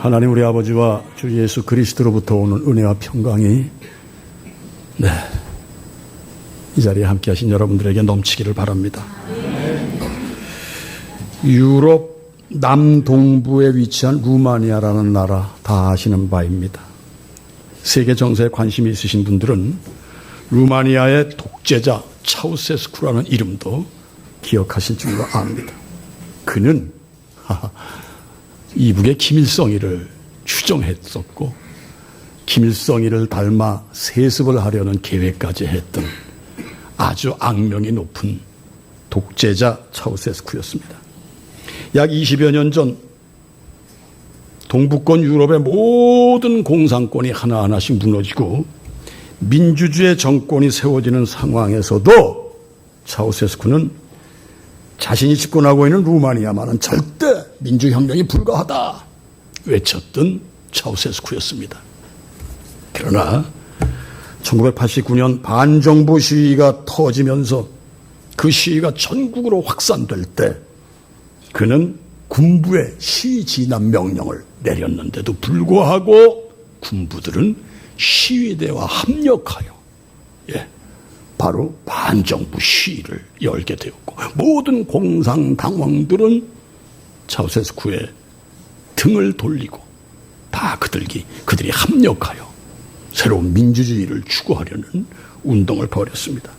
하나님 우리 아버지와 주 예수 그리스도로부터 오는 은혜와 평강이 이 자리에 함께 하신 여러분들에게 넘치기를 바랍니다. 유럽 남동부에 위치한 루마니아라는 나라 다 아시는 바입니다. 세계 정세에 관심이 있으신 분들은 루마니아의 독재자 차우세스쿠라는 이름도 기억하실 줄로 압니다. 그는 이북의 김일성이를 추종했었고 김일성이를 닮아 세습을 하려는 계획까지 했던 아주 악명이 높은 독재자 차우세스쿠였습니다. 약 20여 년 전 동북권 유럽의 모든 공산권이 하나하나씩 무너지고 민주주의 정권이 세워지는 상황에서도 차우세스쿠는 자신이 집권하고 있는 루마니아만은 절대 민주혁명이 불가하다 외쳤던 차우세스쿠였습니다. 그러나 1989년 반정부 시위가 터지면서 그 시위가 전국으로 확산될 때 그는 군부의 시위 진압 명령을 내렸는데도 불구하고 군부들은 시위대와 합력하여 바로 반정부 시위를 열게 되었고 모든 공산당원들은 차우세스쿠의 등을 돌리고 다 그들이 합력하여 새로운 민주주의를 추구하려는 운동을 벌였습니다.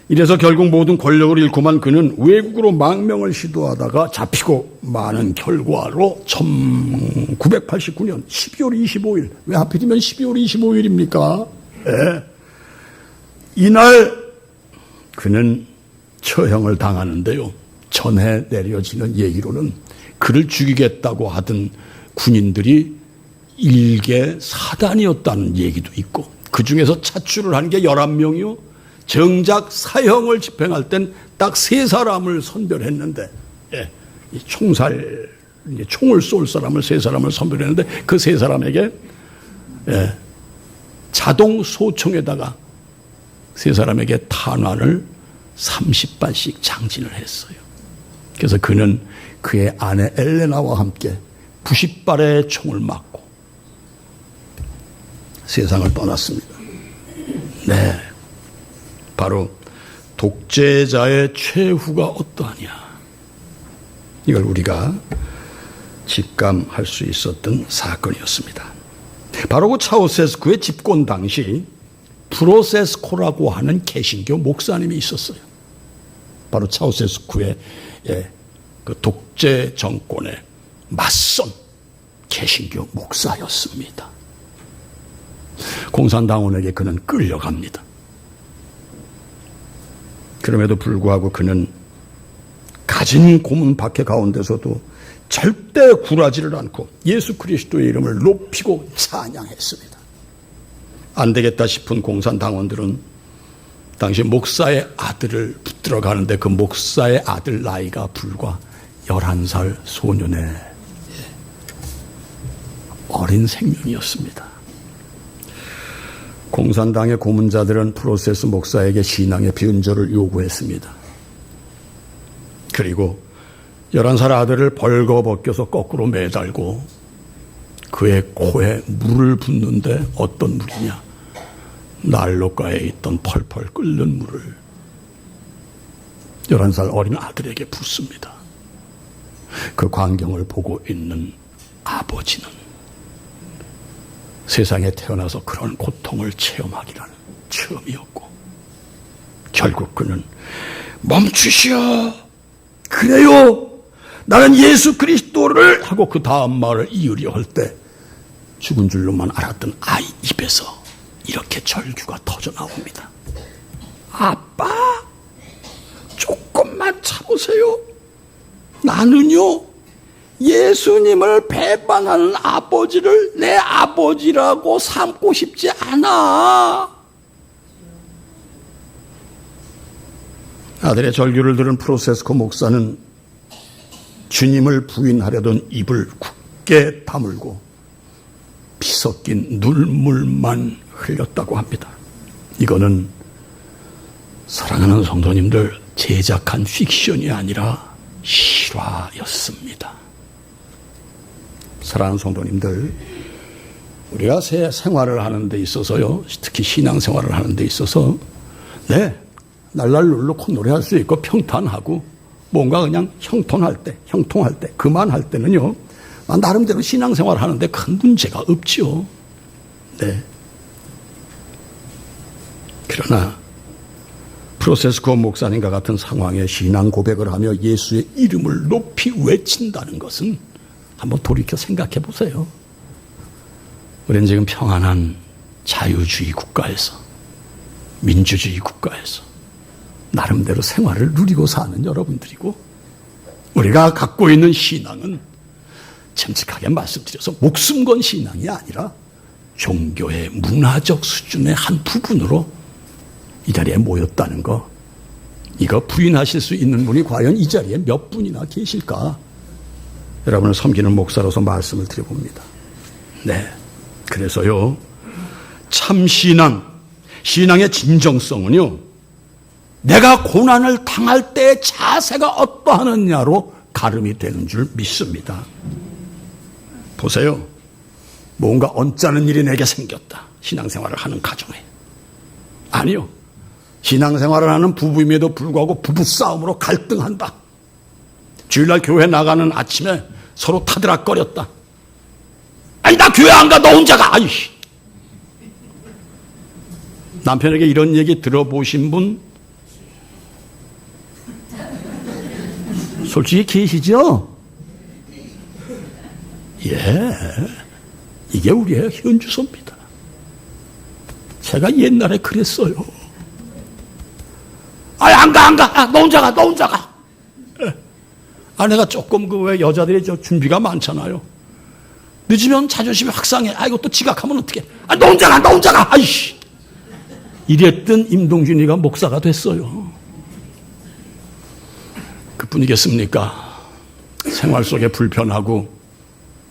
이래서 결국 모든 권력을 잃고만 그는 외국으로 망명을 시도하다가 잡히고 마는 결과로 1989년 12월 25일 왜 하필이면 12월 25일입니까? 이날 그는 처형을 당하는데요. 전해 내려지는 얘기로는 그를 죽이겠다고 하던 군인들이 일개 사단이었다는 얘기도 있고 그 중에서 차출을 한 게 11명이요. 정작 사형을 집행할 땐 딱 3사람을 선별했는데 총을 쏠 사람을 3사람을 선별했는데 그 3사람에게 자동 소총에다가 3사람에게 탄환을 30발씩 장진을 했어요. 그래서 그는 그의 아내 엘레나와 함께 90발의 총을 맞고 세상을 떠났습니다. 바로 독재자의 최후가 어떠하냐. 이걸 우리가 직감할 수 있었던 사건이었습니다. 바로 그 차우세스쿠의 집권 당시 프로세스코라고 하는 개신교 목사님이 있었어요. 바로 차우세스쿠의 그 독재 정권에 맞선 개신교 목사였습니다. 공산당원에게 그는 끌려갑니다. 그럼에도 불구하고 그는 가진 고문 박해 가운데서도 절대 굴하지를 않고 예수 그리스도의 이름을 높이고 찬양했습니다. 안 되겠다 싶은 공산당원들은 당시 목사의 아들을 붙들어 가는데 그 목사의 아들 나이가 불과 11살 소년의 어린 생명이었습니다. 공산당의 고문자들은 프로세스 목사에게 신앙의 변절을 요구했습니다. 그리고 11살 아들을 벌거벗겨서 거꾸로 매달고 그의 코에 물을 붓는데 어떤 물이냐? 난로가에 있던 펄펄 끓는 물을 11살 어린 아들에게 붓습니다. 그 광경을 보고 있는 아버지는 세상에 태어나서 그런 고통을 체험하기는 처음이었고 결국 그는 멈추시오. 그래요. 나는 예수 그리스도를 하고 그 다음 말을 이으려 할 때 죽은 줄로만 알았던 아이 입에서 이렇게 절규가 터져 나옵니다. 아빠, 조금만 참으세요. 나는요. 예수님을 배반하는 아버지를 내 아버지라고 삼고 싶지 않아. 아들의 절규를 들은 프로세스코 목사는 주님을 부인하려던 입을 굳게 다물고 피 섞인 눈물만 흘렸다고 합니다. 이거는 사랑하는 성도님들 제작한 픽션이 아니라 실화였습니다. 사랑하는 성도님들, 우리가 새 생활을 하는 데 있어서요, 특히 신앙생활을 하는 데 있어서 날날 놀러 콧노래할 수 있고 평탄하고 뭔가 그냥 형통할 때 그만할 때는요, 나름대로 신앙생활을 하는데 큰 문제가 없죠. 그러나 프란시스코 목사님과 같은 상황에 신앙 고백을 하며 예수의 이름을 높이 외친다는 것은 한번 돌이켜 생각해 보세요. 우리는 지금 평안한 자유주의 국가에서, 민주주의 국가에서 나름대로 생활을 누리고 사는 여러분들이고, 우리가 갖고 있는 신앙은 쳄직하게 말씀드려서 목숨 건 신앙이 아니라 종교의 문화적 수준의 한 부분으로 이 자리에 모였다는 거, 이거 부인하실 수 있는 분이 과연 이 자리에 몇 분이나 계실까? 여러분을 섬기는 목사로서 말씀을 드려봅니다. 그래서요, 참 신앙의 진정성은요, 내가 고난을 당할 때 자세가 어떠하느냐로 가름이 되는 줄 믿습니다. 보세요. 뭔가 언짢은 일이 내게 생겼다. 신앙생활을 하는 가정에. 아니요. 신앙생활을 하는 부부임에도 불구하고 부부싸움으로 갈등한다. 주일날 교회 나가는 아침에 서로 타들락거렸다. 아니, 나 교회 안 가. 너 혼자 가. 아이씨. 남편에게 이런 얘기 들어보신 분 솔직히 계시죠? 이게 우리의 현주소입니다. 제가 옛날에 그랬어요. 안 가. 너 혼자 가. 아내가 조금 왜 여자들이 준비가 많잖아요. 늦으면 자존심이 확 상해. 이거 또 지각하면 어떡해. 너 혼자 가. 아이씨. 이랬던 임동준이가 목사가 됐어요. 그뿐이겠습니까? 생활 속에 불편하고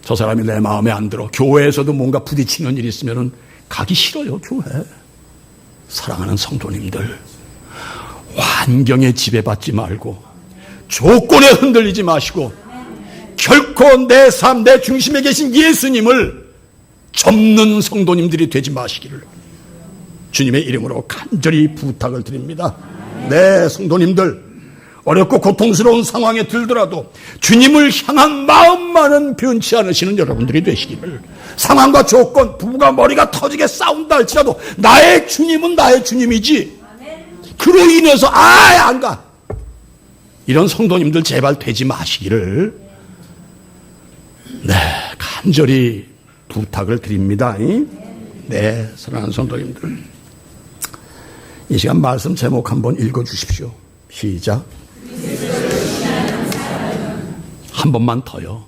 저 사람이 내 마음에 안 들어. 교회에서도 뭔가 부딪히는 일이 있으면 가기 싫어요, 교회. 사랑하는 성도님들, 환경에 지배받지 말고 조건에 흔들리지 마시고 결코 내 삶, 내 중심에 계신 예수님을 접는 성도님들이 되지 마시기를 주님의 이름으로 간절히 부탁을 드립니다. 성도님들, 어렵고 고통스러운 상황에 들더라도 주님을 향한 마음만은 변치 않으시는 여러분들이 되시기를, 상황과 조건, 부부가 머리가 터지게 싸운다 할지라도 나의 주님은 나의 주님이지 그로 인해서 안 가, 이런 성도님들 제발 되지 마시기를 간절히 부탁을 드립니다. 사랑하는 성도님들, 이 시간 말씀 제목 한번 읽어주십시오. 시작. 한 번만 더요.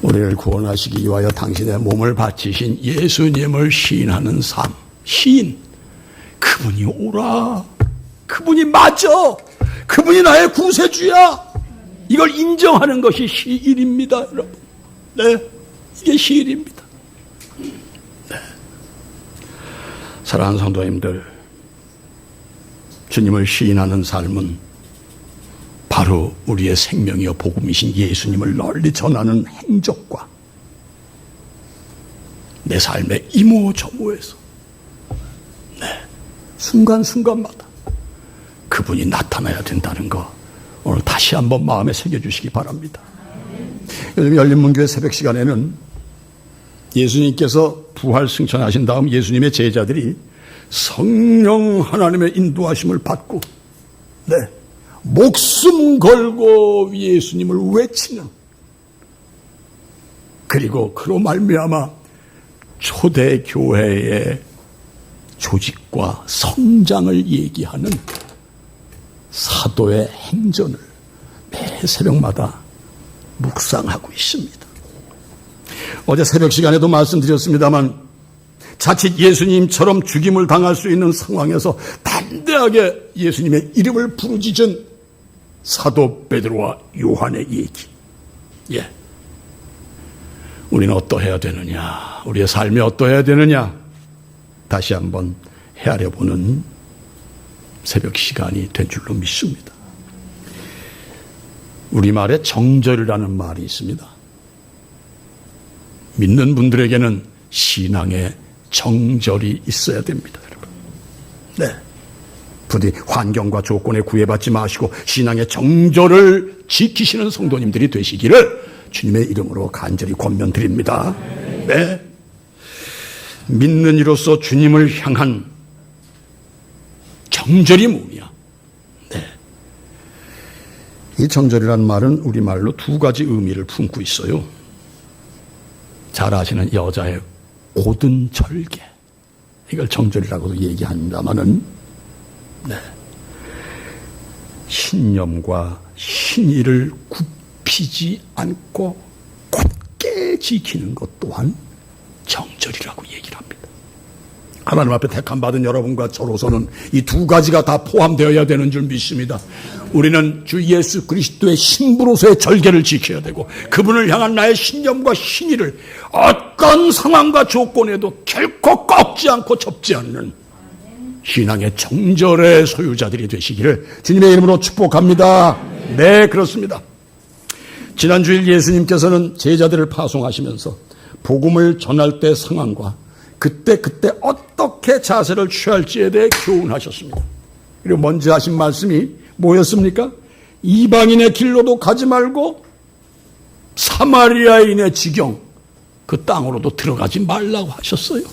우리를 구원하시기 위하여 당신의 몸을 바치신 예수님을 시인하는 삶. 시인. 그분이 오라. 그분이 맞아. 그분이 나의 구세주야. 이걸 인정하는 것이 시인입니다, 여러분. 이게 시인입니다. 사랑하는 성도님들, 주님을 시인하는 삶은 바로 우리의 생명이요 복음이신 예수님을 널리 전하는 행적과 내 삶의 이모저모에서 순간순간마다 그분이 나타나야 된다는 거 오늘 다시 한번 마음에 새겨주시기 바랍니다. 요즘 열린문교회 새벽 시간에는 예수님께서 부활 승천하신 다음 예수님의 제자들이 성령 하나님의 인도하심을 받고 목숨 걸고 예수님을 외치는, 그리고 그로 말미암아 초대교회의 조직과 성장을 얘기하는 사도의 행전을 매 새벽마다 묵상하고 있습니다. 어제 새벽 시간에도 말씀드렸습니다만 자칫 예수님처럼 죽임을 당할 수 있는 상황에서 담대하게 예수님의 이름을 부르짖은 사도 베드로와 요한의 얘기. 우리는 어떠해야 되느냐, 우리의 삶이 어떠해야 되느냐, 다시 한번 헤아려보는 새벽 시간이 된 줄로 믿습니다. 우리말에 정절이라는 말이 있습니다. 믿는 분들에게는 신앙의 정절이 있어야 됩니다, 여러분. 네. 부디 환경과 조건에 구애받지 마시고 신앙의 정절을 지키시는 성도님들이 되시기를 주님의 이름으로 간절히 권면드립니다. 네. 믿는 이로서 주님을 향한 정절이 뭐냐? 네. 이 정절이라는 말은 우리말로 두 가지 의미를 품고 있어요. 잘 아시는 여자의 고든 절개, 이걸 정절이라고도 얘기합니다마는, 네. 신념과 신의를 굽히지 않고 곧게 지키는 것 또한 정절이라고 얘기를 합니다. 하나님 앞에 택함받은 여러분과 저로서는 이 두 가지가 다 포함되어야 되는 줄 믿습니다. 우리는 주 예수 그리스도의 신부로서의 절개를 지켜야 되고, 그분을 향한 나의 신념과 신의를 어떤 상황과 조건에도 결코 꺾지 않고 접지 않는 신앙의 정절의 소유자들이 되시기를 주님의 이름으로 축복합니다. 네, 그렇습니다. 지난주일 예수님께서는 제자들을 파송하시면서 복음을 전할 때 상황과 그때 어떻게 자세를 취할지에 대해 교훈하셨습니다. 그리고 먼저 하신 말씀이 뭐였습니까? 이방인의 길로도 가지 말고 사마리아인의 지경, 그 땅으로도 들어가지 말라고 하셨어요.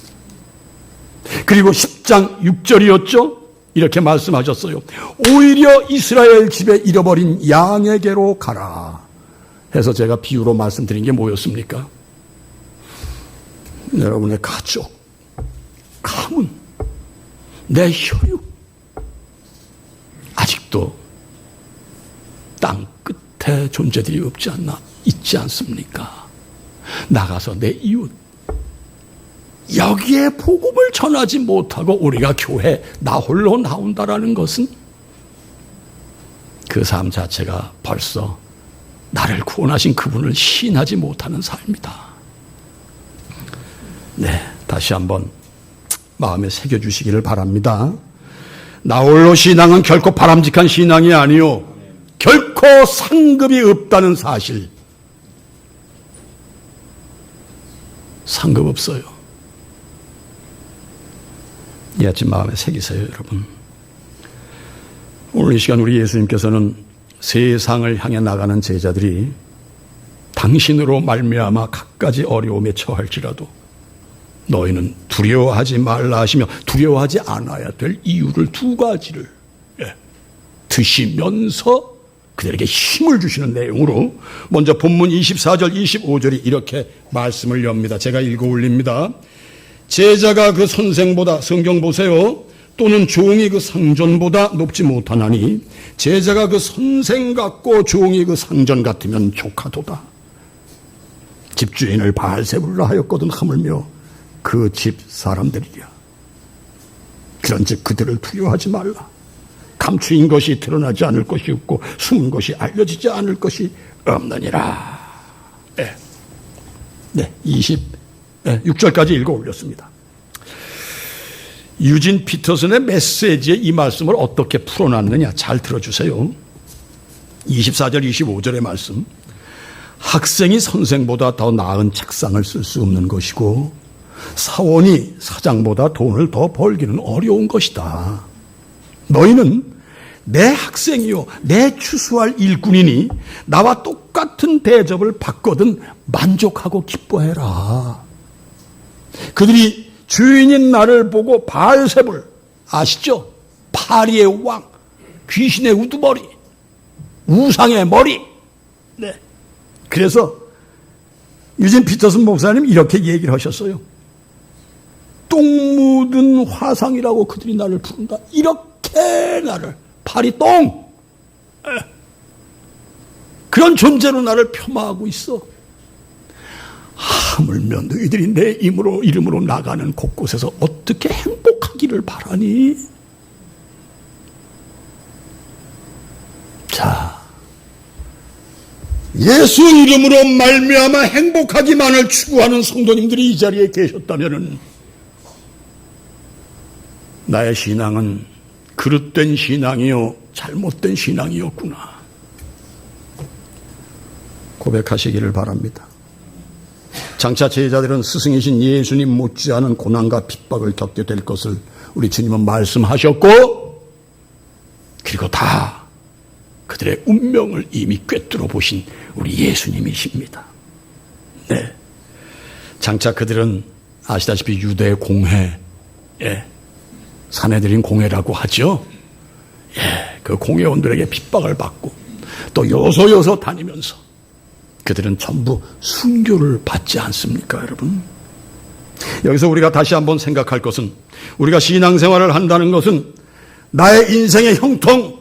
그리고 10장 6절이었죠? 이렇게 말씀하셨어요. 오히려 이스라엘 집에 잃어버린 양에게로 가라 해서 제가 비유로 말씀드린 게 뭐였습니까? 여러분의 가족, 가문, 내 혈육, 아직도 땅 끝에 존재들이 없지 않나, 있지 않습니까? 나가서 내 이웃, 여기에 복음을 전하지 못하고 우리가 교회 나 홀로 나온다라는 것은 그 삶 자체가 벌써 나를 구원하신 그분을 시인하지 못하는 삶이다. 네, 다시 한번 마음에 새겨주시기를 바랍니다. 나홀로 신앙은 결코 바람직한 신앙이 아니요, 결코 상급이 없다는 사실. 상급 없어요. 이 아침 마음에 새기세요, 여러분. 오늘 이 시간 우리 예수님께서는 세상을 향해 나가는 제자들이 당신으로 말미암아 갖가지 어려움에 처할지라도 너희는 두려워하지 말라 하시며, 두려워하지 않아야 될 이유를 두 가지를 드시면서 그들에게 힘을 주시는 내용으로, 먼저 본문 24절 25절이 이렇게 말씀을 엽니다. 제가 읽어 올립니다. 제자가 그 선생보다, 성경 보세요, 또는 종이 그 상전보다 높지 못하나니 제자가 그 선생 같고 종이 그 상전 같으면 족하도다. 집주인을 바알세불라 하였거든 하물며 그 집 사람들이랴. 그런즉 그들을 두려워하지 말라. 감추인 것이 드러나지 않을 것이 없고 숨은 것이 알려지지 않을 것이 없느니라. 네, 26절까지 읽어 올렸습니다. 유진 피터슨의 메시지에 이 말씀을 어떻게 풀어놨느냐, 잘 들어주세요. 24절 25절의 말씀. 학생이 선생보다 더 나은 책상을 쓸 수 없는 것이고 사원이 사장보다 돈을 더 벌기는 어려운 것이다. 너희는 내 학생이요 내 추수할 일꾼이니 나와 똑같은 대접을 받거든 만족하고 기뻐해라. 그들이 주인인 나를 보고 바알세불, 아시죠? 파리의 왕, 귀신의 우두머리, 우상의 머리. 네. 그래서 유진 피터슨 목사님 이렇게 얘기를 하셨어요. 똥 묻은 화상이라고 그들이 나를 부른다. 이렇게 나를, 파리 똥, 그런 존재로 나를 폄하하고 있어. 하물며 너희들이 내 이름으로 나가는 곳곳에서 어떻게 행복하기를 바라니? 자, 예수 이름으로 말미암아 행복하기만을 추구하는 성도님들이 이 자리에 계셨다면 나의 신앙은 그릇된 신앙이요 잘못된 신앙이었구나. 고백하시기를 바랍니다. 장차 제자들은 스승이신 예수님 못지않은 고난과 핍박을 겪게 될 것을 우리 주님은 말씀하셨고, 그리고 다 그들의 운명을 이미 꿰뚫어 보신 우리 예수님이십니다. 네. 장차 그들은 아시다시피 유대 공회, 사내들인 공회라고 하죠. 그 공회원들에게 핍박을 받고 또 요소요소 다니면서 그들은 전부 순교를 받지 않습니까, 여러분? 여기서 우리가 다시 한번 생각할 것은, 우리가 신앙생활을 한다는 것은 나의 인생의 형통,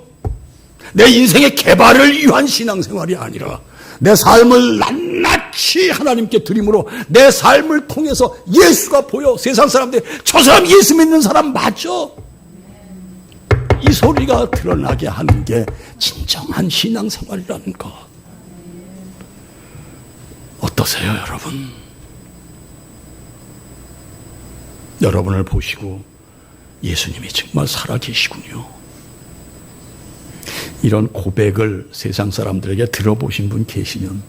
내 인생의 개발을 위한 신앙생활이 아니라 내 삶을 낱낱이 하나님께 드림으로 내 삶을 통해서 예수가 보여 세상 사람들이 저 사람 예수 믿는 사람 맞아, 이 소리가 드러나게 하는 게 진정한 신앙생활이라는 것. 어떠세요, 여러분? 여러분을 보시고 예수님이 정말 살아계시군요, 이런 고백을 세상 사람들에게 들어보신 분 계시면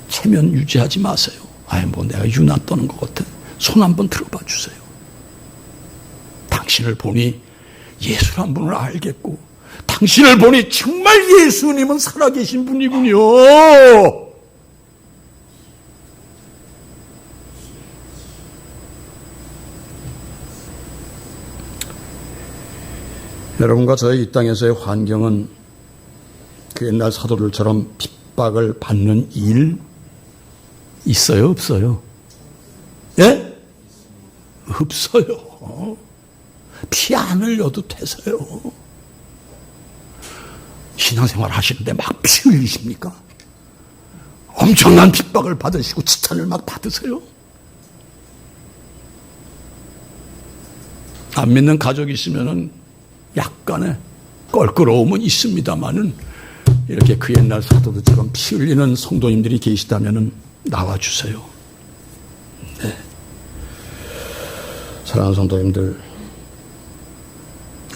체면 유지하지 마세요. 뭐 내가 유난 떠는 것 같아. 손 한번 들어봐 주세요. 당신을 보니 예수란 분을 알겠고, 당신을 보니 정말 예수님은 살아계신 분이군요. 여러분과 저의 이 땅에서의 환경은 그 옛날 사도들처럼 핍박을 받는 일 있어요, 없어요? 예? 없어요. 피 안 흘려도 되세요. 신앙생활 하시는데 막 피 흘리십니까? 엄청난 핍박을 받으시고 지탄을 막 받으세요? 안 믿는 가족이 있으면은 약간의 껄끄러움은 있습니다만은, 이렇게 그 옛날 사도들처럼 피 흘리는 성도님들이 계시다면은 나와주세요. 네. 사랑하는 성도님들,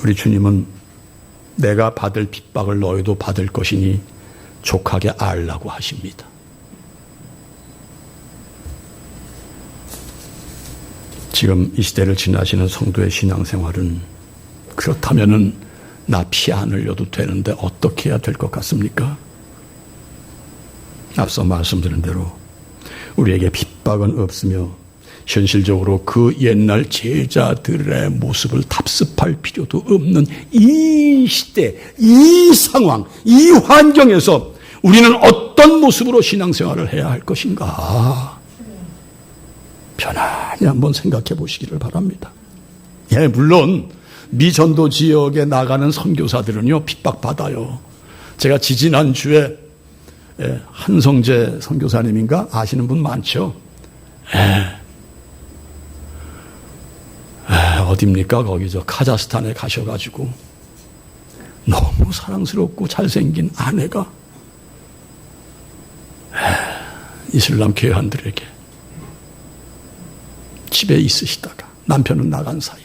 우리 주님은 내가 받을 핍박을 너희도 받을 것이니 족하게 알라고 하십니다. 지금 이 시대를 지나시는 성도의 신앙생활은, 그렇다면은 나 피 안 흘려도 되는데 어떻게 해야 될 것 같습니까? 앞서 말씀드린 대로 우리에게 핍박은 없으며 현실적으로 그 옛날 제자들의 모습을 답습할 필요도 없는 이 시대, 이 상황, 이 환경에서 우리는 어떤 모습으로 신앙생활을 해야 할 것인가? 편안히 한번 생각해 보시기를 바랍니다. 물론 미전도 지역에 나가는 선교사들은요, 핍박받아요. 제가 지지난주에 한성재 선교사님인가 아시는 분 많죠? 어딥니까? 거기 카자흐스탄에 가셔가지고 너무 사랑스럽고 잘생긴 아내가 이슬람 교회원들에게 집에 있으시다가 남편은 나간 사이에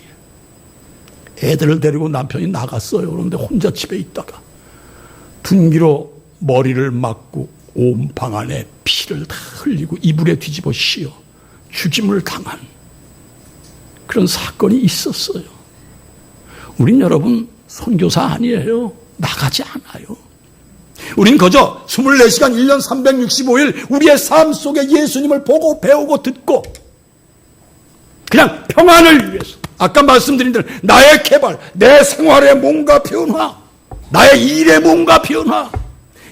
애들을 데리고 남편이 나갔어요. 그런데 혼자 집에 있다가 둔기로 머리를 맞고 온 방 안에 피를 다 흘리고 이불에 뒤집어 씌어 죽임을 당한 그런 사건이 있었어요. 우린 여러분 선교사 아니에요. 나가지 않아요. 우린 그저 24시간 1년 365일 우리의 삶 속에 예수님을 보고 배우고 듣고 그냥 평안을 위해서, 아까 말씀드린 대로 나의 개발, 내 생활의 뭔가 변화, 나의 일의 뭔가 변화,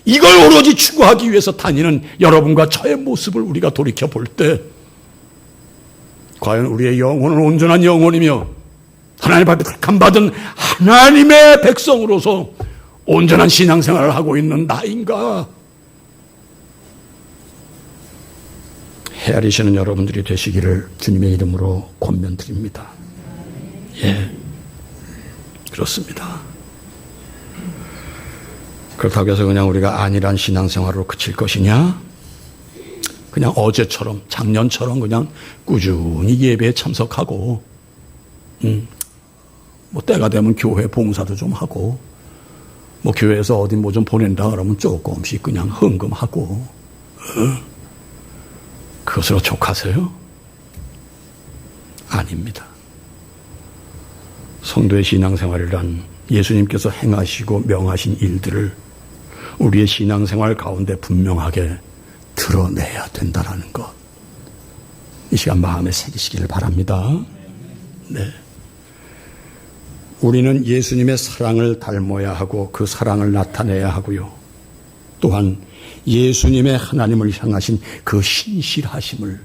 이걸 오로지 추구하기 위해서 다니는 여러분과 저의 모습을 우리가 돌이켜볼 때 과연 우리의 영혼은 온전한 영혼이며 하나님 앞에 택함받은 하나님의 백성으로서 온전한 신앙생활을 하고 있는 나인가? 헤아리시는 여러분들이 되시기를 주님의 이름으로 권면드립니다. 그렇습니다. 그렇다고 해서 그냥 우리가 안일한 신앙생활로 그칠 것이냐? 그냥 어제처럼, 작년처럼 그냥 꾸준히 예배에 참석하고, 뭐 때가 되면 교회 봉사도 좀 하고, 뭐 교회에서 어디 뭐 좀 보낸다 그러면 조금씩 그냥 헌금하고 그것으로 족하세요? 아닙니다. 성도의 신앙생활이란 예수님께서 행하시고 명하신 일들을 우리의 신앙생활 가운데 분명하게 드러내야 된다는 것. 이 시간 마음에 새기시기를 바랍니다. 네. 우리는 예수님의 사랑을 닮아야 하고 그 사랑을 나타내야 하고요. 또한 예수님의 하나님을 향하신 그 신실하심을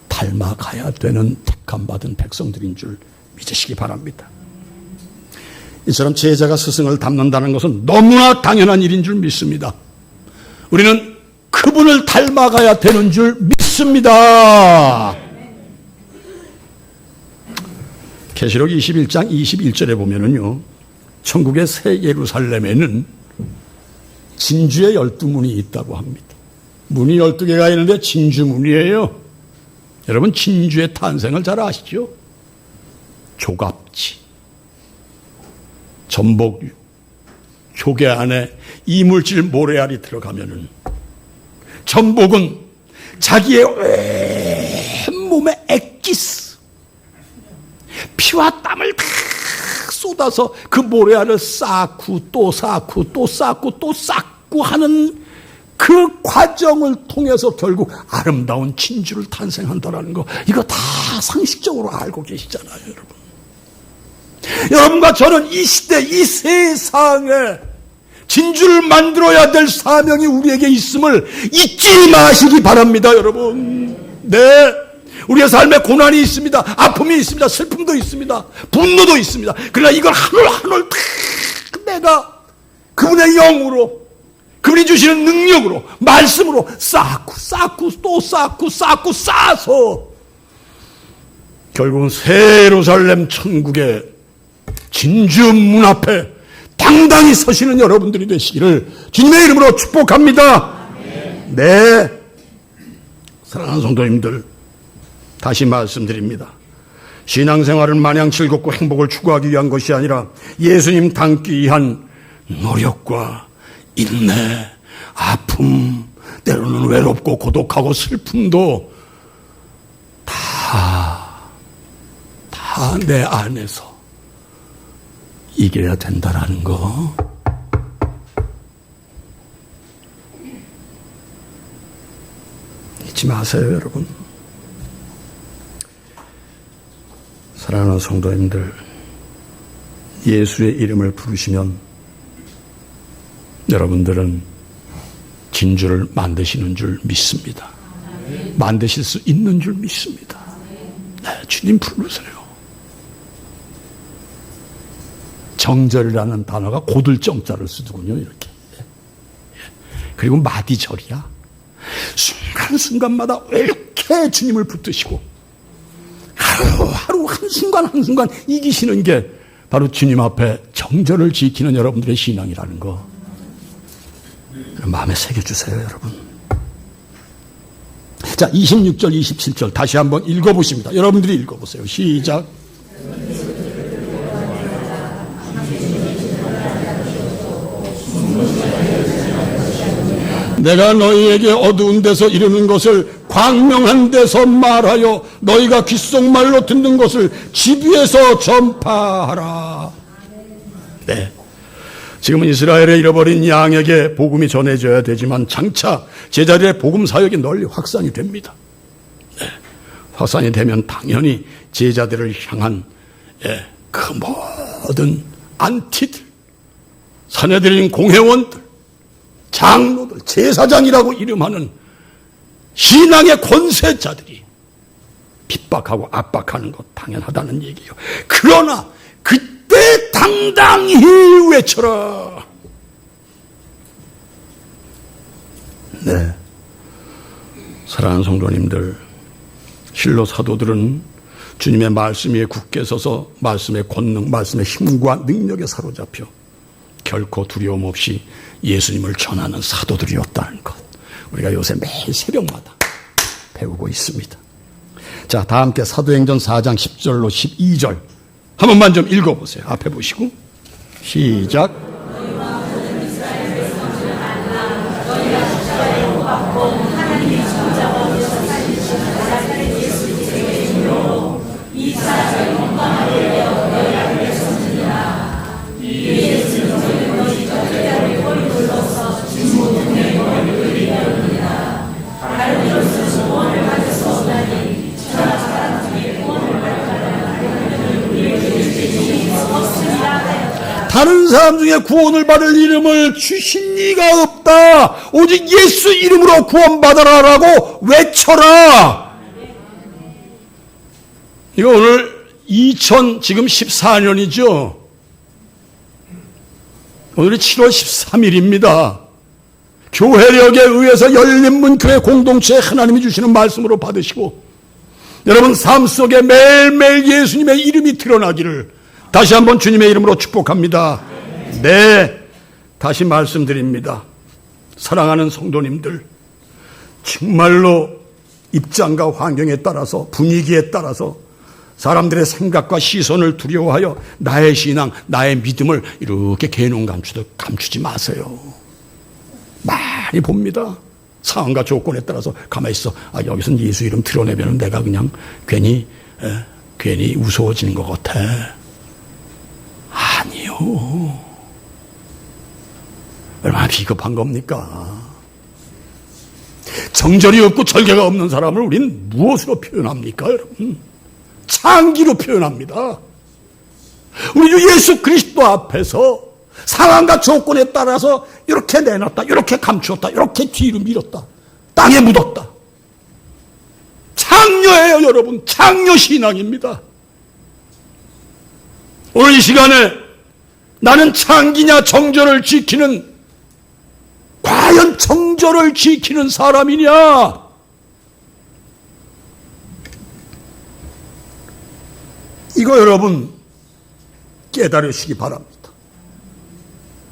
닮아가야 되는 택함받은 백성들인 줄 믿으시기 바랍니다. 이처럼 제자가 스승을 닮는다는 것은 너무나 당연한 일인 줄 믿습니다. 우리는 그분을 닮아가야 되는 줄 믿습니다. 계시록 21장 21절에 보면은요, 천국의 새 예루살렘에는 진주의 12문이 있다고 합니다. 문이 12개가 있는데 진주문이에요. 여러분 진주의 탄생을 잘 아시죠? 조갑지, 전복유, 조개 안에 이물질 모래알이 들어가면은 전복은 자기의 온몸의 액기스, 피와 땀을 다 쏟아서 그 모래알을 쌓고 또 쌓고 또 쌓고 또 쌓고 하는 그 과정을 통해서 결국 아름다운 진주를 탄생한다는 거, 이거 다 상식적으로 알고 계시잖아요, 여러분. 여러분과 저는 이 시대, 이 세상에 진주를 만들어야 될 사명이 우리에게 있음을 잊지 마시기 바랍니다, 여러분. 네. 우리의 삶에 고난이 있습니다. 아픔이 있습니다. 슬픔도 있습니다. 분노도 있습니다. 그러나 이걸 한 올 한 올 다 내가 그분의 영으로, 그분이 주시는 능력으로, 말씀으로 쌓고 또 쌓고 쌓아서 결국은 새 예루살렘 천국의 진주문 앞에 당당히 서시는 여러분들이 되시기를 주님의 이름으로 축복합니다. 네. 사랑하는 성도님들, 다시 말씀드립니다. 신앙생활은 마냥 즐겁고 행복을 추구하기 위한 것이 아니라 예수님 닮기 위한 노력과 인내, 아픔, 때로는 외롭고 고독하고 슬픔도 다 내 안에서 이겨야 된다라는 거. 잊지 마세요, 여러분. 사랑하는 성도님들, 예수의 이름을 부르시면 여러분들은 진주를 만드시는 줄 믿습니다. 만드실 수 있는 줄 믿습니다. 네, 주님 부르세요. 정절이라는 단어가 고들정자를 쓰더군요, 이렇게. 그리고 마디절이야. 순간순간마다 왜 이렇게 주님을 붙드시고 하루 한순간 이기시는 게 바로 주님 앞에 정절을 지키는 여러분들의 신앙이라는 거 마음에 새겨주세요, 여러분. 자, 26절 27절 다시 한번 읽어보십니다. 여러분들이 읽어보세요. 시작. 내가 너희에게 어두운 데서 이르는 것을 광명한 데서 말하여 너희가 귓속말로 듣는 것을 집 위에서 전파하라. 네. 지금은 이스라엘에 잃어버린 양에게 복음이 전해져야 되지만 장차 제자리의 복음 사역이 널리 확산이 됩니다. 네. 확산이 되면 당연히 제자들을 향한 그 모든 안티들, 사내들인 공회원들, 장로들, 제사장이라고 이름하는 신앙의 권세자들이 핍박하고 압박하는 것 당연하다는 얘기예요. 그러나 그때 당당히 외쳐라. 네, 사랑하는 성도님들, 실로 사도들은 주님의 말씀 위에 굳게 서서 말씀의 권능, 말씀의 힘과 능력에 사로잡혀 결코 두려움 없이 예수님을 전하는 사도들이었다는 것, 우리가 요새 매일 새벽마다 배우고 있습니다. 자, 다 함께 사도행전 4장 10절로 12절 한 번만 좀 읽어보세요. 앞에 보시고 시작. 사람 중에 구원을 받을 이름을 주신 이가 없다. 오직 예수 이름으로 구원받아라라고 외쳐라. 이거 오늘 지금 14년이죠. 오늘이 7월 13일입니다. 교회력에 의해서 열린문 교회 공동체에 하나님이 주시는 말씀으로 받으시고 여러분 삶 속에 매일매일 예수님의 이름이 드러나기를 다시 한번 주님의 이름으로 축복합니다. 네, 다시 말씀드립니다. 사랑하는 성도님들, 정말로 입장과 환경에 따라서 분위기에 따라서 사람들의 생각과 시선을 두려워하여 나의 신앙, 나의 믿음을 이렇게 개눈 감추지 마세요. 많이 봅니다. 상황과 조건에 따라서 가만히 있어. 여기서는 예수 이름 드러내면 내가 그냥 괜히 무서워지는 것 같아. 아니요. 얼마나 비겁한 겁니까? 정절이 없고 절개가 없는 사람을 우리는 무엇으로 표현합니까, 여러분? 창기로 표현합니다. 우리 주 예수 그리스도 앞에서 상황과 조건에 따라서 이렇게 내놨다, 이렇게 감추었다, 이렇게 뒤로 밀었다, 땅에 묻었다. 창녀예요, 여러분. 창녀 신앙입니다. 오늘 이 시간에 나는 창기냐 정절을 지키는, 과연 정절을 지키는 사람이냐? 이거 여러분 깨달으시기 바랍니다.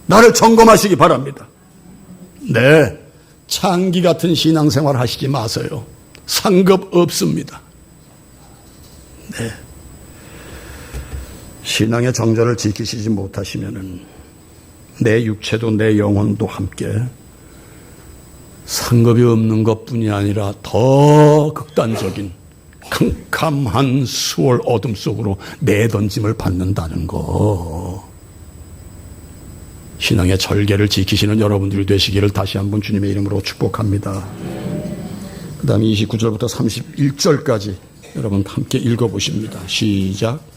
나를 점검하시기 바랍니다. 네, 창기 같은 신앙생활 하시지 마세요. 상급 없습니다. 네, 신앙의 정절을 지키시지 못하시면은 내 육체도 내 영혼도 함께 상급이 없는 것뿐이 아니라 더 극단적인 캄캄한 수월 어둠 속으로 내던짐을 받는다는 거. 신앙의 절개를 지키시는 여러분들이 되시기를 다시 한번 주님의 이름으로 축복합니다. 그 다음에 29절부터 31절까지 여러분 함께 읽어보십니다. 시작.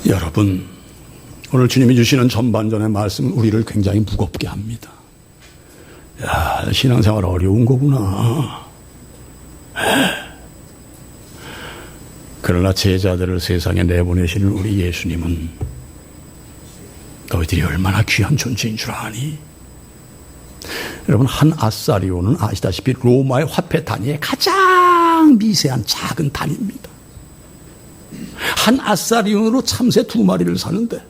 여러분, 오늘 주님이 주시는 전반전의 말씀은 우리를 굉장히 무겁게 합니다. 야, 신앙생활 어려운 거구나. 그러나 제자들을 세상에 내보내시는 우리 예수님은 너희들이 얼마나 귀한 존재인 줄 아니? 여러분, 한 아사리온은 아시다시피 로마의 화폐 단위의 가장 미세한 작은 단위입니다. 한 아사리온으로 참새 2마리를 사는데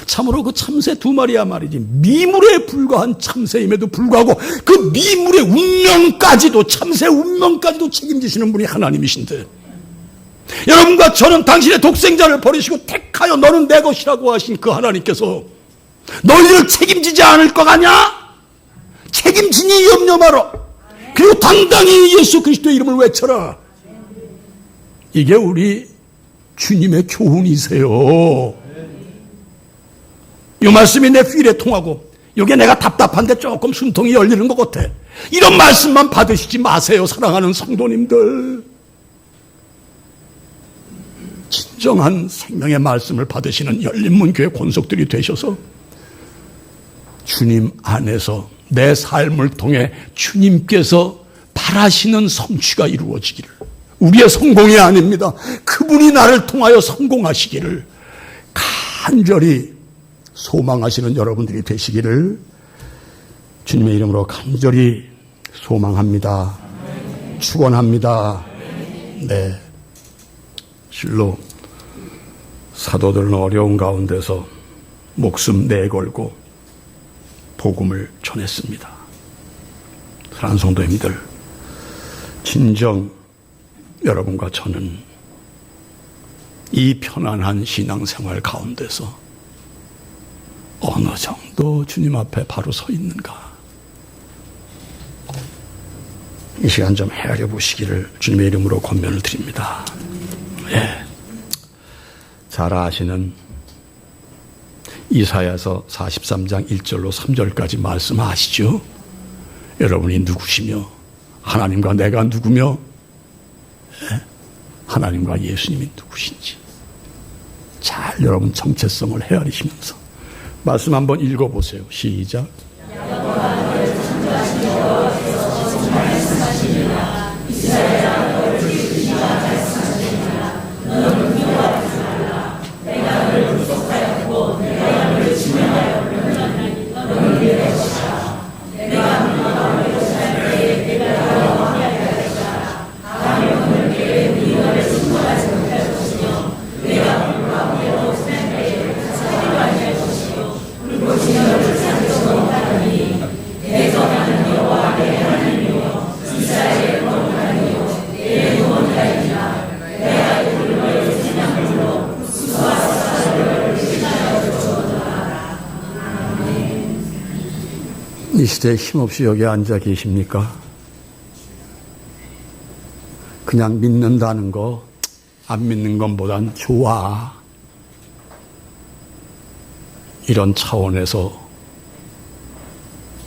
참으로 그 참새 2마리야 말이지 미물에 불과한 참새임에도 불구하고 그 미물의 운명까지도, 참새 운명까지도 책임지시는 분이 하나님이신데, 여러분과 저는 당신의 독생자를 버리시고 택하여 너는 내 것이라고 하신 그 하나님께서 너희를 책임지지 않을 것 아냐? 책임지니 염려 마라. 그리고 당당히 예수 그리스도의 이름을 외쳐라. 이게 우리 주님의 교훈이세요. 이 말씀이 내 필에 통하고 이게 내가 답답한데 조금 숨통이 열리는 것 같아. 이런 말씀만 받으시지 마세요, 사랑하는 성도님들. 진정한 생명의 말씀을 받으시는 열린문교회 권속들이 되셔서 주님 안에서 내 삶을 통해 주님께서 바라시는 성취가 이루어지기를, 우리의 성공이 아닙니다. 그분이 나를 통하여 성공하시기를 간절히 소망하시는 여러분들이 되시기를 주님의 이름으로 간절히 소망합니다. 축원합니다. 네, 실로 사도들은 어려운 가운데서 목숨 내걸고 복음을 전했습니다. 사랑하는 성도님들, 진정 여러분과 저는 이 편안한 신앙생활 가운데서 어느 정도 주님 앞에 바로 서 있는가, 이 시간 좀 헤아려 보시기를 주님의 이름으로 권면을 드립니다. 예. 잘 아시는 이사야서 43장 1절로 3절까지 말씀 아시죠? 여러분이 누구시며 하나님과 내가 누구며 하나님과 예수님이 누구신지 잘 여러분 정체성을 헤아리시면서 말씀 한번 읽어보세요. 시작. 이 시대에 힘없이 여기 앉아 계십니까? 그냥 믿는다는 거, 안 믿는 것보단 좋아. 이런 차원에서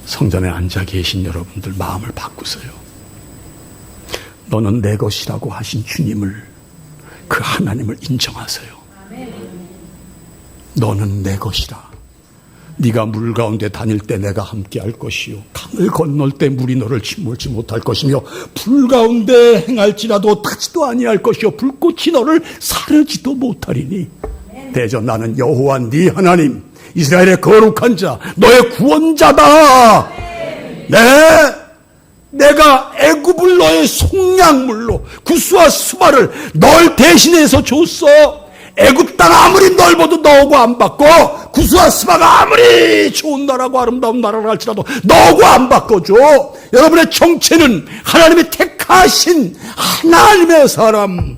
성전에 앉아 계신 여러분들 마음을 바꾸세요. 너는 내 것이라고 하신 주님을, 그 하나님을 인정하세요. 너는 내 것이라. 네가 물 가운데 다닐 때 내가 함께 할 것이요 강을 건널 때 물이 너를 침몰치 못할 것이며 불 가운데 행할지라도 타지도 아니할 것이요 불꽃이 너를 사르지도 못하리니 대저 나는 여호와 네 하나님 이스라엘의 거룩한 자 너의 구원자다. 내가 애굽을 너의 속량물로 구스와 수바를 널 대신해서 줬어. 애굽 땅 아무리 넓어도 너하고 안 바꿔. 구스와 스바가 아무리 좋은 나라고 아름다운 나라라 할지라도 너하고 안 바꿔줘. 여러분의 정체는 하나님이 택하신 하나님의 사람,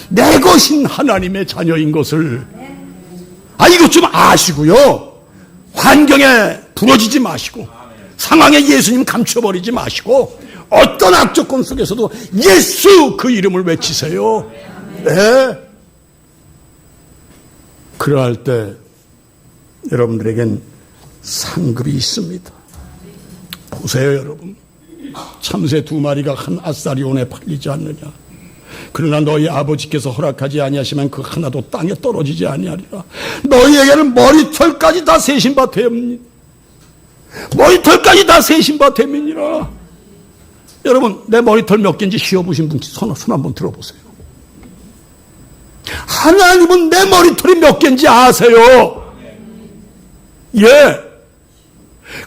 내 것인 하나님의 자녀인 것을 이것 좀 아시고요. 환경에 부러지지 마시고 상황에 예수님 감춰버리지 마시고 어떤 악조건 속에서도 예수 그 이름을 외치세요. 네. 그러할 때 여러분들에겐 상급이 있습니다. 보세요 여러분. 참새 2마리가 한 아사리온에 팔리지 않느냐. 그러나 너희 아버지께서 허락하지 아니하시면 그 하나도 땅에 떨어지지 아니하리라. 너희에게는 머리털까지 다 세신 바 되옵니다. 머리털까지 다 세신 바 됨이니라. 여러분 내 머리털 몇 개인지 씌워보신 분 손 한번 들어보세요. 하나님은 내 머리털이 몇 개인지 아세요? 예.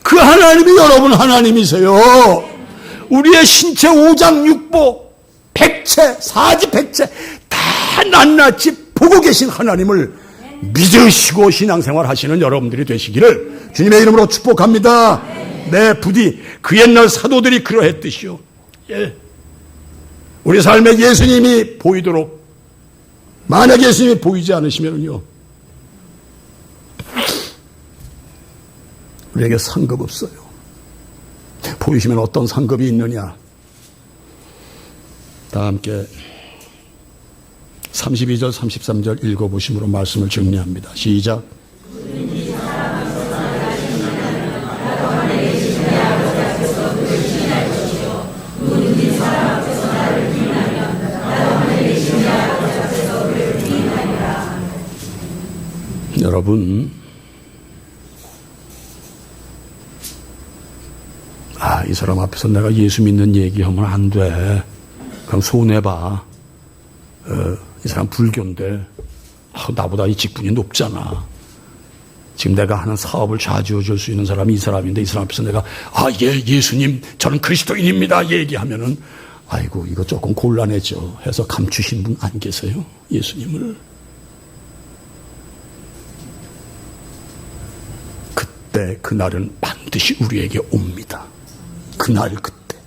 그 하나님이 여러분 하나님이세요. 우리의 신체 5장 6보, 백체, 사지백체 다 낱낱이 보고 계신 하나님을 믿으시고 신앙생활 하시는 여러분들이 되시기를 주님의 이름으로 축복합니다. 네, 부디 그 옛날 사도들이 그러했듯이요. 예. 우리 삶에 예수님이 보이도록 만약 예수님이 보이지 않으시면요 우리에게 상급 없어요. 보이시면 어떤 상급이 있느냐. 다 함께 32절 33절 읽어보심으로 말씀을 정리합니다. 시작. 여러분, 이 사람 앞에서 내가 예수 믿는 얘기하면 안 돼. 그럼 손해봐. 이 사람 불교인데, 나보다 이 직분이 높잖아. 지금 내가 하는 사업을 좌지워 줄 수 있는 사람이 이 사람인데, 이 사람 앞에서 내가, 예수님, 저는 그리스도인입니다. 얘기하면은, 아이고, 이거 조금 곤란해져. 해서 감추신 분 안 계세요? 예수님을. 그날은 반드시 우리에게 옵니다. 그날 그때.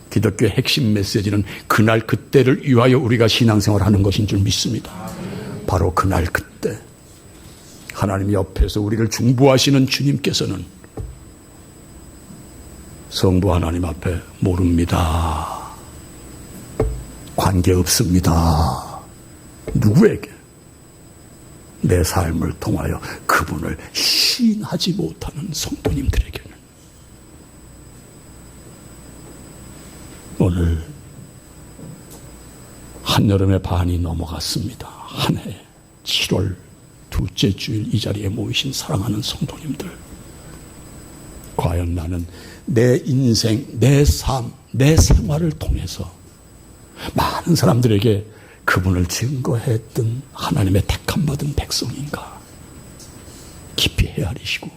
기독교의 핵심 메시지는 그날 그때를 위하여 우리가 신앙생활하는 것인 줄 믿습니다. 바로 그날 그때 하나님 옆에서 우리를 중보하시는 주님께서는 성부 하나님 앞에 모릅니다. 관계없습니다. 누구에게? 내 삶을 통하여 그분을 시인하지 못하는 성도님들에게는 오늘 한여름의 반이 넘어갔습니다. 한 해 7월 둘째 주일 이 자리에 모이신 사랑하는 성도님들, 과연 나는 내 인생, 내 삶, 내 생활을 통해서 많은 사람들에게 그분을 증거했던 하나님의 택함받은 백성인가? 깊이 헤아리시고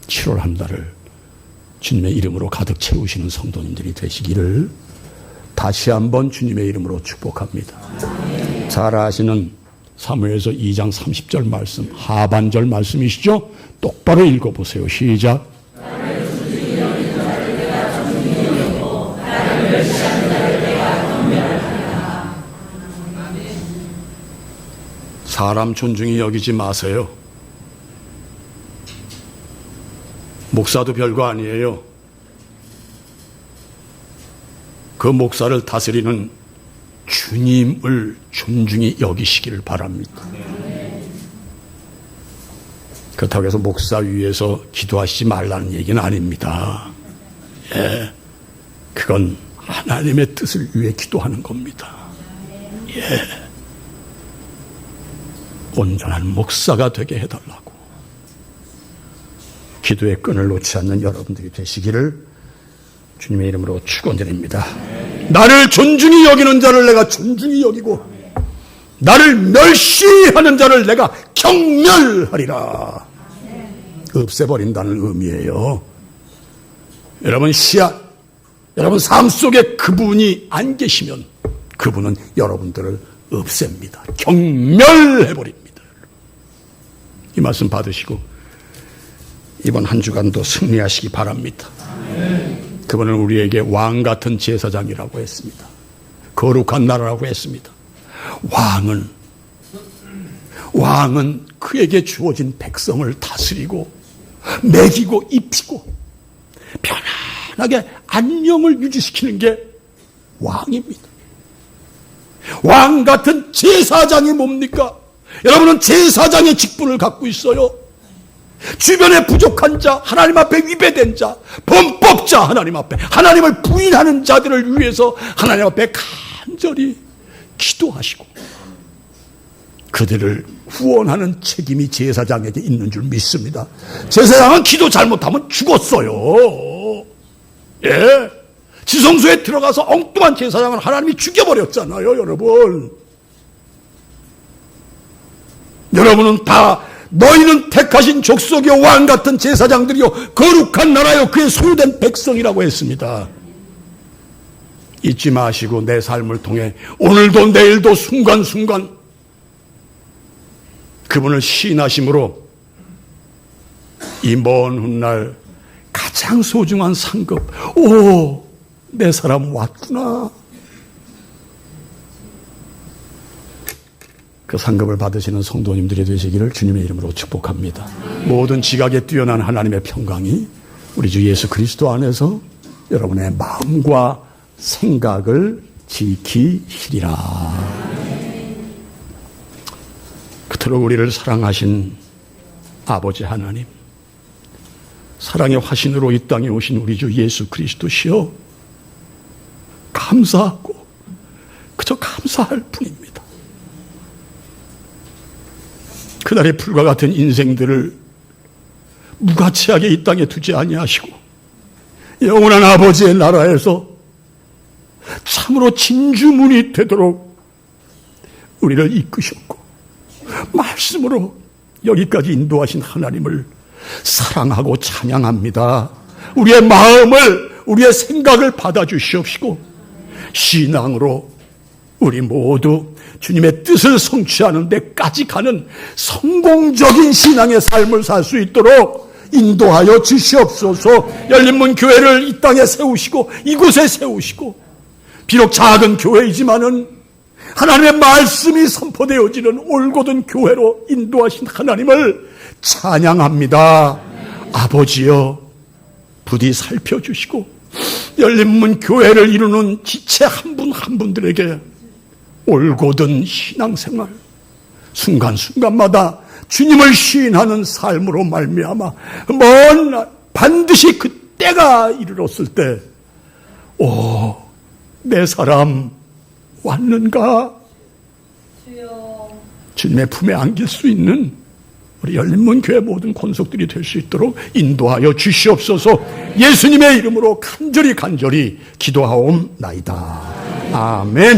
7월 한 달을 주님의 이름으로 가득 채우시는 성도님들이 되시기를 다시 한번 주님의 이름으로 축복합니다. 잘 아시는 사무엘서 2장 30절 말씀, 하반절 말씀이시죠? 똑바로 읽어보세요. 시작. 사람 존중히 여기지 마세요. 목사도 별거 아니에요. 그 목사를 다스리는 주님을 존중히 여기시기를 바랍니다. 그렇다고 해서 목사 위에서 기도하시지 말라는 얘기는 아닙니다. 예, 그건 하나님의 뜻을 위해 기도하는 겁니다. 예, 온전한 목사가 되게 해달라고 기도의 끈을 놓지 않는 여러분들이 되시기를 주님의 이름으로 축원드립니다. 나를 존중히 여기는 자를 내가 존중히 여기고 나를 멸시하는 자를 내가 경멸하리라. 없애버린다는 의미예요. 여러분 여러분 삶 속에 그분이 안 계시면 그분은 여러분들을 없앱니다. 경멸해버립니다. 이 말씀 받으시고 이번 한 주간도 승리하시기 바랍니다. 그분은 우리에게 왕 같은 제사장이라고 했습니다. 거룩한 나라라고 했습니다. 왕은 그에게 주어진 백성을 다스리고 먹이고 입히고 편안하게 안녕을 유지시키는 게 왕입니다. 왕 같은 제사장이 뭡니까? 여러분은 제사장의 직분을 갖고 있어요. 주변에 부족한 자, 하나님 앞에 위배된 자, 범법자, 하나님 앞에 하나님을 부인하는 자들을 위해서 하나님 앞에 간절히 기도하시고 그들을 후원하는 책임이 제사장에게 있는 줄 믿습니다. 제사장은 기도 잘못하면 죽었어요. 예, 지성소에 들어가서 엉뚱한 제사장을 하나님이 죽여버렸잖아요. 여러분은 다 너희는 택하신 족속이요 왕 같은 제사장들이요 거룩한 나라요 그의 소유된 백성이라고 했습니다. 잊지 마시고 내 삶을 통해 오늘도 내일도 순간순간 그분을 시인하심으로 이 먼 훗날 가장 소중한 상급, 내 사람 왔구나. 그 상급을 받으시는 성도님들이 되시기를 주님의 이름으로 축복합니다. 모든 지각에 뛰어난 하나님의 평강이 우리 주 예수 그리스도 안에서 여러분의 마음과 생각을 지키시리라. 그토록 우리를 사랑하신 아버지 하나님, 사랑의 화신으로 이 땅에 오신 우리 주 예수 그리스도시여, 감사하고 그저 감사할 뿐입니다. 그날의 불과 같은 인생들을 무가치하게 이 땅에 두지 아니하시고 영원한 아버지의 나라에서 참으로 진주문이 되도록 우리를 이끄셨고 말씀으로 여기까지 인도하신 하나님을 사랑하고 찬양합니다. 우리의 마음을, 우리의 생각을 받아주시옵시고 신앙으로 우리 모두 주님의 뜻을 성취하는 데까지 가는 성공적인 신앙의 삶을 살 수 있도록 인도하여 주시옵소서. 열린문 교회를 이 땅에 세우시고 이곳에 세우시고 비록 작은 교회이지만은 하나님의 말씀이 선포되어지는 올곧은 교회로 인도하신 하나님을 찬양합니다. 아버지여, 부디 살펴주시고 열린문 교회를 이루는 지체 한 분 한 분들에게 올곧은 신앙생활, 순간순간마다 주님을 시인하는 삶으로 말미암아 반드시 그 때가 이르렀을 때 내 사람 왔는가? 주님의 품에 안길 수 있는 우리 열린문 교회 모든 권속들이 될 수 있도록 인도하여 주시옵소서. 예수님의 이름으로 간절히 기도하옵나이다. 아멘.